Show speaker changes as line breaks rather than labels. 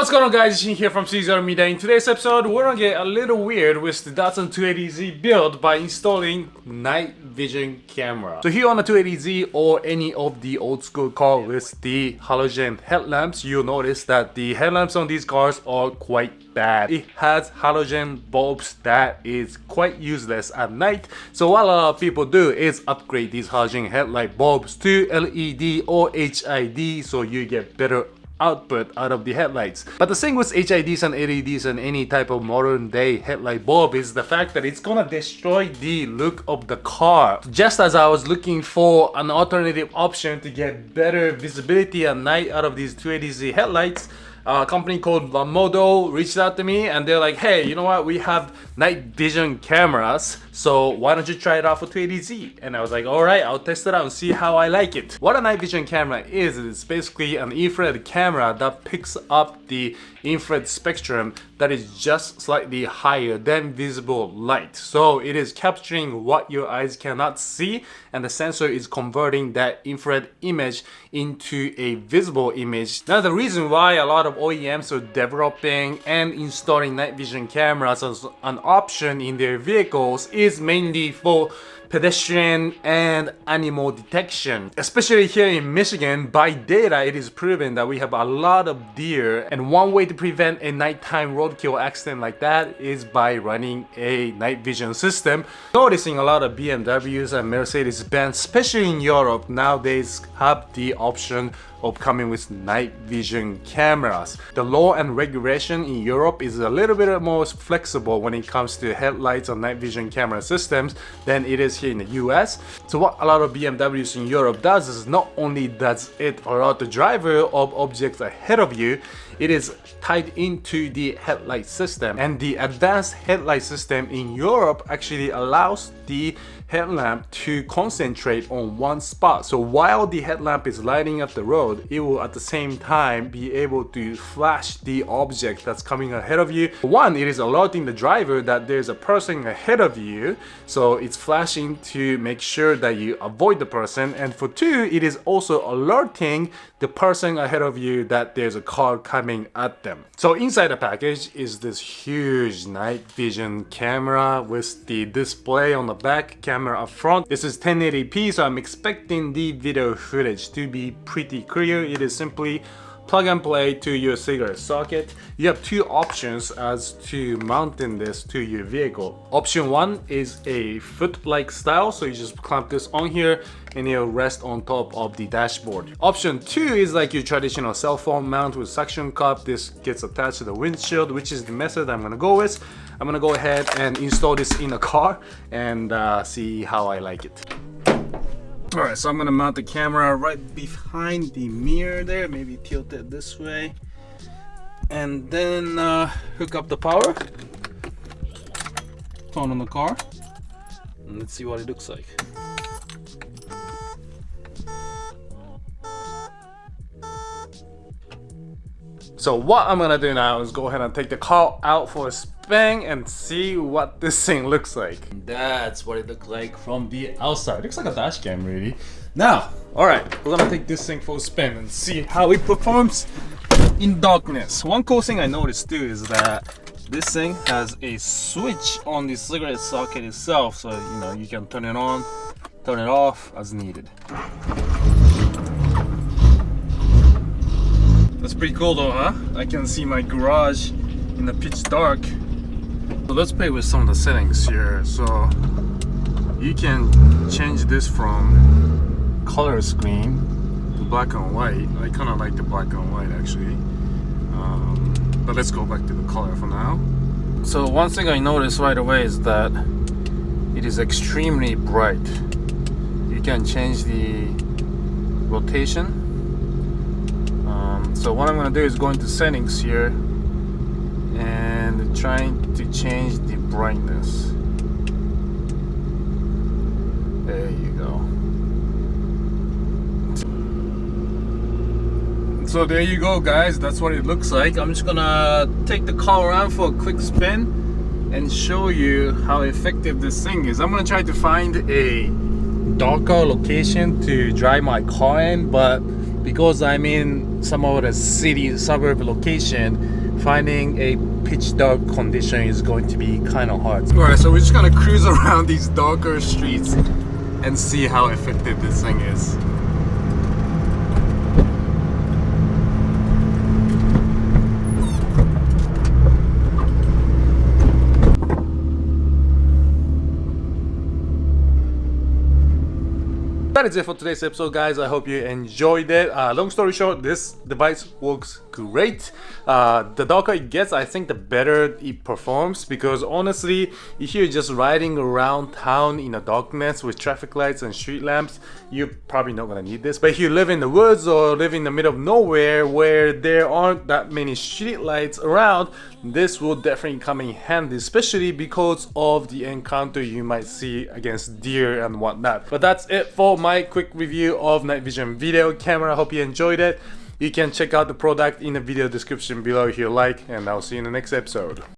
What's going on, guys? Shin here from CZeroMedia. In today's episode, we're gonna get a little weird with the Datsun 280Z build by installing night vision camera. So here on the 280Z or any of the old school cars with the halogen headlamps, you'll notice that the headlamps on these cars are quite bad. It has halogen bulbs that is quite useless at night. So what a lot of people do is upgrade these halogen headlight bulbs to LED or HID so you get better output out of the headlights. But the thing with HIDs and LEDs and any type of modern day headlight bulb is the fact that it's gonna destroy the look of the car. Just as I was looking for an alternative option to get better visibility at night out of these 280Z headlights, a company called Lanmodo reached out to me and they're like, hey, you know what, we have night vision cameras, so why don't you try it out for 280Z? And I was like, alright, I'll test it out and see how I like it. What a night vision camera is, it's basically an infrared camera that picks up the infrared spectrum that is just slightly higher than visible light. So it is capturing what your eyes cannot see, and the sensor is converting that infrared image into a visible image. Now the reason why a lot of OEMs are developing and installing night vision cameras as an option in their vehicles is mainly for pedestrian and animal detection. Especially here in Michigan, by data it is proven that we have a lot of deer, and one way to prevent a nighttime roadkill accident like that is by running a night vision system. Noticing a lot of BMWs and Mercedes-Benz, especially in Europe nowadays, have the option of coming with night vision cameras. The law and regulation in Europe is a little bit more flexible when it comes to headlights or night vision camera systems than it is here in the US. So what a lot of BMWs in Europe does is not only does it allow the driver of objects ahead of you, it is tied into the headlight system, and the advanced headlight system in Europe actually allows the headlamp to concentrate on one spot. So while the headlamp is lighting up the road, it will at the same time be able to flash the object that's coming ahead of you. One, it is alerting the driver that there's a person ahead of you, so it's flashing to make sure that you avoid the person. And for two, it is also alerting the person ahead of you that there's a car coming at them. So inside the package is this huge night vision camera with the display on the back, camera up front. This is 1080p, so I'm expecting the video footage to be pretty clear. It is simply plug and play to your cigarette socket. You have two options as to mounting this to your vehicle. Option one is a foot-like style, so you just clamp this on here and it'll rest on top of the dashboard. Option two is like your traditional cell phone mount with suction cup. This gets attached to the windshield, which is the method I'm gonna go with. I'm gonna go ahead and install this in a car and see how I like it. Alright, so I'm gonna mount the camera right behind the mirror there, maybe tilt it this way, and then hook up the power, turn on the car, and let's see what it looks like. So what I'm gonna do now is go ahead and take the car out for a spin and see what this thing looks like. That's what it looks like from the outside. It looks like a dash cam, really. Now, alright, we're gonna take this thing for a spin and see how it performs in darkness. One cool thing I noticed too is that this thing has a switch on the cigarette socket itself, so you know you can turn it on, turn it off as needed. That's pretty cool though, huh? I can see my garage in the pitch dark. So let's play with some of the settings here. So you can change this from color screen to black and white. I kind of like the black and white actually. But let's go back to the color for now. So one thing I noticed right away is that it is extremely bright. You can change the rotation. So what I'm going to do is go into settings here and trying to change the brightness. There you go. So there you go, guys, that's what it looks like. I'm just gonna take the car around for a quick spin and show you how effective this thing is. I'm gonna try to find a darker location to drive my car in, but because I'm in some of the city suburb location, finding a pitch dark condition is going to be kind of hard. Alright, so we're just gonna cruise around these darker streets and see how effective this thing is. That is it for today's episode, guys. I hope you enjoyed it. Long story short, this device works great. The darker it gets, I think the better it performs, because honestly, if you're just riding around town in the darkness with traffic lights and street lamps, you're probably not gonna need this. But if you live in the woods or live in the middle of nowhere where there aren't that many street lights around, this will definitely come in handy, especially because of the encounter you might see against deer and whatnot. But that's it for my quick review of night vision video camera. Hope you enjoyed it. You can check out the product in the video description below if you like, and I'll see you in the next episode.